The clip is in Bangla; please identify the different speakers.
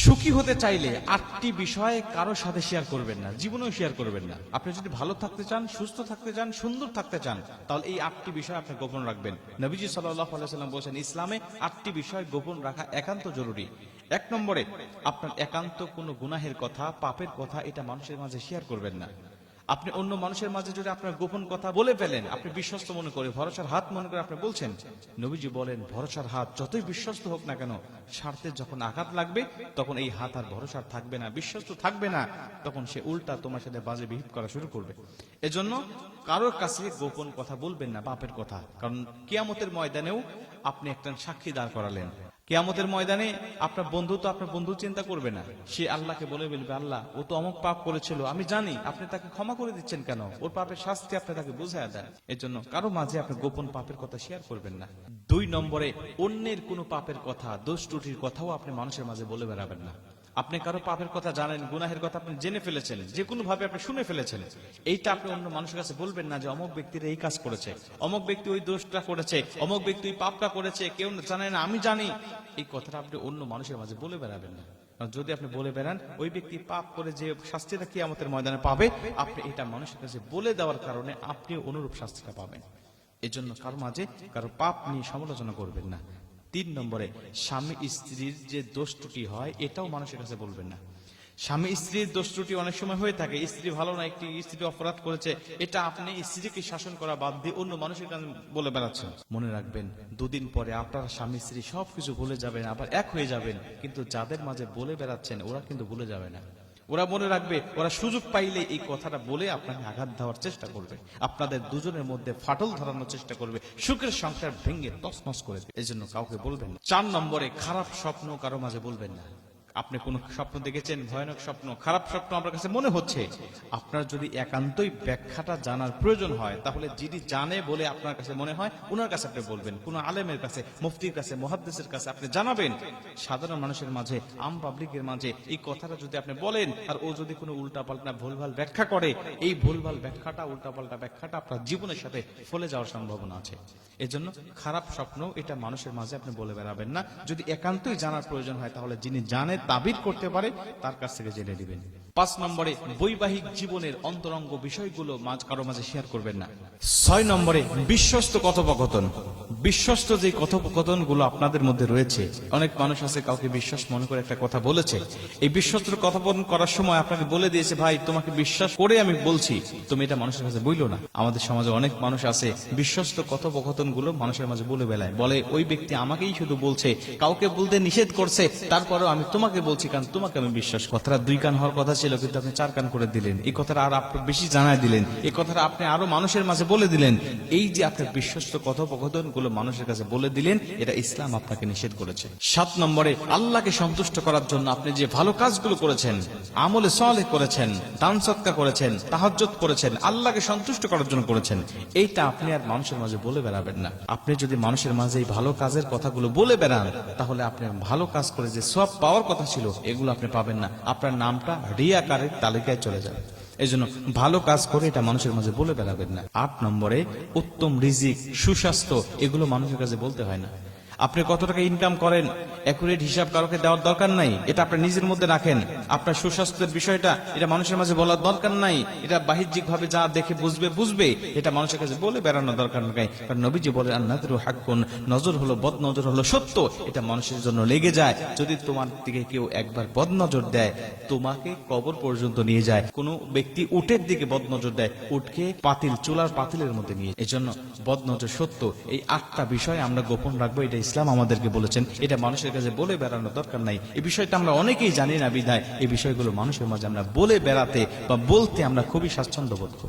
Speaker 1: সুখী হতে চাইলে 8টি বিষয় কারোর সাথে শেয়ার করবেন না, জীবনেও শেয়ার করবেন না। আপনি যদি ভালো থাকতে চান, সুস্থ থাকতে চান, সুন্দর থাকতে চান, তাহলে এই 8টি বিষয় আপনি গোপন রাখবেন। নবীজি সাল্লাল্লাহু আলাইহি ওয়াসাল্লাম বলেছেন, ইসলামে 8টি বিষয় গোপন রাখা একান্ত জরুরি। 1 নম্বরে, আপনার একান্ত কোনো গুনাহের কথা, পাপের কথা এটা মানুষের মাঝে শেয়ার করবেন না। আপনি অন্য মানুষের মাঝে যদি আপনার গোপন কথা বলে ফেলেন, আপনি বিশ্বস্ত মনে করে, ভরসার হাত মনে করে আপনি বলছেন, নবীজি বলেন ভরসার হাত যতই বিশ্বস্ত হোক না কেন, স্বার্থে যখন আঘাত লাগবে তখন এই হাত আর ভরসার থাকবে না, বিশ্বস্ত থাকবে না, তখন সে উল্টা তোমার সাথে বাজে বিহেভ করা শুরু করবে। এজন্য কারোর কাছে গোপন কথা বলবেন না, পাপের কথা। কারণ কিয়ামতের ময়দানেও আপনি একটা সাক্ষী দাঁড় করালেন। কিয়ামতের ময়দানে আপনার বন্ধু তো আপনার বন্ধু চিন্তা করবে না, সে আল্লাহকে বলে বলবে, আল্লাহ ও তো অমুক পাপ করেছিল, আমি জানি, আপনি তাকে ক্ষমা করে দিচ্ছেন কেন? ওর পাপের শাস্তি আপনি তাকে বুঝাইয়া দেন। এর জন্য কারো মাঝে আপনি গোপন পাপের কথা শেয়ার করবেন না। 2 নম্বরে, অন্যের কোনো পাপের কথা, দোষ ত্রুটির কথাও আপনি মানুষের মাঝে বলে বেড়াবেন না। আপনি কারো পাপের কথা জানেন, গুনাহের কথা আপনি জেনে ফেলেছেন, যে কোনো ভাবে আপনি শুনে ফেলেছেন, এইটা আপনি অন্য মানুষের কাছে বলবেন না যে অমুক ব্যক্তির এই কাজ করেছে, অমুক ব্যক্তি ওই দোষটা করেছে, অমুক ব্যক্তি ওই পাপটা করেছে, কেউ জানে না, আমি জানি। এই কথাটা আপনি অন্য মানুষের মাঝে বলে বেড়াবেন না। যদি আপনি বলে বেড়ান, ওই ব্যক্তি পাপ করে যে শাস্তিটা কিয়ামতের ময়দানে পাবে, আপনি এটা মানুষের কাছে বলে দেওয়ার কারণে আপনি অনুরূপ শাস্তিটা পাবেন। এই জন্য কারো মাঝে কারো পাপ নিয়ে সমালোচনা করবেন না। 3 নম্বরে, স্বামী স্ত্রীর যে দোষ ত্রুটি হয় এটাও মানুষের কাছে বলবেন না। স্বামী স্ত্রীর দোষ ত্রুটি অনেক সময় হয়ে থাকে, স্ত্রী ভালো না, একটি স্ত্রী অপরাধ করেছে, এটা আপনি স্ত্রীকে শাসন করা বাদ দিয়ে অন্য মানুষের কাছে বলে বেড়াচ্ছেন। মনে রাখবেন, 2 দিন পরে আপনারা স্বামী স্ত্রী সবকিছু ভুলে যাবেন, আবার এক হয়ে যাবেন, কিন্তু যাদের মাঝে বলে বেড়াচ্ছেন ওরা কিন্তু ভুলে যাবে না। ওরা মনে রাখবে, ওরা সুযোগ পাইলে এই কথাটা বলে আপনাকে আঘাত দেওয়ার চেষ্টা করবে, আপনাদের দুজনের মধ্যে ফাটল ধরানোর চেষ্টা করবে, সুখের সংসার ভেঙে তছনছ করে দেবে। এই জন্য কাউকে বলবেন না। 4 নম্বরে, খারাপ স্বপ্ন কারো মাঝে বলবেন না। আপনি কোন স্বপ্ন দেখেছেন, ভয়ানক স্বপ্ন, খারাপ স্বপ্ন আপনার কাছে মনে হচ্ছে, আপনার যদি একান্তই ব্যাখ্যাটা জানার প্রয়োজন হয়, তাহলে যিনি জানে বলে আপনার কাছে মনে হয় ওনার কাছে আপনি বলবেন, কোন আলেমের কাছে, মুফতির কাছে, মুহাদ্দিসের কাছে আপনি জানাবেন। সাধারণ মানুষের মাঝে, আম পাবলিকের মাঝে এই কথাটা যদি আপনি বলেন আর ও যদি কোনো উল্টাপাল্টা ভুলভাল ব্যাখ্যা করে, এই ভুলভাল ব্যাখ্যাটা, উল্টাপাল্টা ব্যাখ্যাটা আপনার জীবনের সাথে ফলে যাওয়ার সম্ভাবনা আছে। এজন্য খারাপ স্বপ্ন এটা মানুষের মাঝে আপনি বলে বেড়াবেন না। যদি একান্তই জানার প্রয়োজন হয়, তাহলে যিনি জানে, তাবির করতে পারে, তার কাছ থেকে জেনে নেবেন। 5 নম্বরে, বৈবাহিক জীবনের অন্তরঙ্গ বিষয়গুলো কারো মাঝে শেয়ার করবেন না। 6 নম্বরে, বিশ্বস্ত কথোপকথন। বিশ্বস্ত যে কথোপকথন গুলো আপনাদের মধ্যে রয়েছে, অনেক মানুষ আছে কাউকে বিশ্বাস মনে করে একটা কথা বলেছে, এই বিশ্বস্ত কথোপকথন করার সময় আপনাকে বলে দিয়েছে, ভাই তোমাকে বিশ্বাস করে আমি বলছি, তুমি এটা মানুষের কাছে বইলো না। আমাদের সমাজে অনেক মানুষ আছে বিশ্বস্ত কথোপকথন গুলো মানুষের মাঝে বলে বেলায়, বলে ওই ব্যক্তি আমাকেই শুধু বলছে, কাউকে বলতে নিষেধ করছে, তারপরেও আমি তোমাকে বলছি কারণ তোমাকে আমি বিশ্বাস। কথাটা 2 কান হওয়ার কথা ছিল, কিন্তু আপনি 4 কান করে দিলেন। এই কথাটা আর আপনি বেশি জানায় দিলেন, এই কথাটা আপনি আরো মানুষের মাঝে বলে দিলেন। এই যে আপনার বিশ্বস্ত কথোপকথন গুলো মানুষের কাছে বলে দিলেন, এটা ইসলাম আপনাকে নিষেধ করেছে। 7 নম্বরে, আল্লাহকে সন্তুষ্ট করার জন্য আপনি যে ভালো কাজগুলো করেছেন, আমলে সালেহ করেছেন, দান সদকা করেছেন, তাহাজ্জুদ করেছেন, আল্লাহকে সন্তুষ্ট করার জন্য করেছেন, এইটা আপনি আর মানুষের মাঝে বলে বেড়াবেন না। আপনি যদি মানুষের মাঝে এই ভালো কাজের কথাগুলো বলে বেড়ান, তাহলে আপনি ভালো কাজ করে যে সব পাওয়ার কথা ছিল এগুলো আপনি পাবেন না, আপনার নামটা রিয়াকারের তালিকায় চলে যাবে। এই জন্য ভালো কাজ করে এটা মানুষের মাঝে বলে বেড়াবেন না। 8 নম্বরে, উত্তম রিজিক, সুস্বাস্থ্য, এগুলো মানুষের কাছে বলতে হয় না। আপনি কত টাকা ইনকাম করেন, অ্যাকুরেট হিসাব কারোকে দেওয়ার দরকার নাই, এটা আপনি নিজের মধ্যে রাখেন। আপনার সুস্বাস্থ্যের বিষয়টা এটা মানুষের মাঝে বলার দরকার নাই, এটা বাহ্যিক ভাবে যা দেখে বুঝবে, এটা মানুষের কাছে বলে বেড়ানোর দরকার নাই। কারণ নবীজি বলেন, আন-নাযরু হাক্কুন, নজর হলো, বদ নজর হলো সত্য, এটা মানুষের জন্য লেগে যায়। যদি তোমার দিকে কেউ একবার বদ নজর দেয়, তোমাকে কবর পর্যন্ত নিয়ে যায়। কোন ব্যক্তি উটের দিকে বদ নজর দেয়, উটকে চুলার পাতিলের মধ্যে নিয়ে। এজন্য বদ নজর সত্য, এই 8টা বিষয় আমরা গোপন রাখবো, এটা ইসলাম আমাদেরকে বলেছেন। এটা মানুষের কাছে বলে বেড়ানোর দরকার নাই। এই বিষয়টা আমরা অনেকেই জানি না, বিধায় এই বিষয়গুলো মানুষের মাঝে আমরা বলে বেড়াতে বা বলতে আমরা খুবই স্বাচ্ছন্দ্য বোধ করি।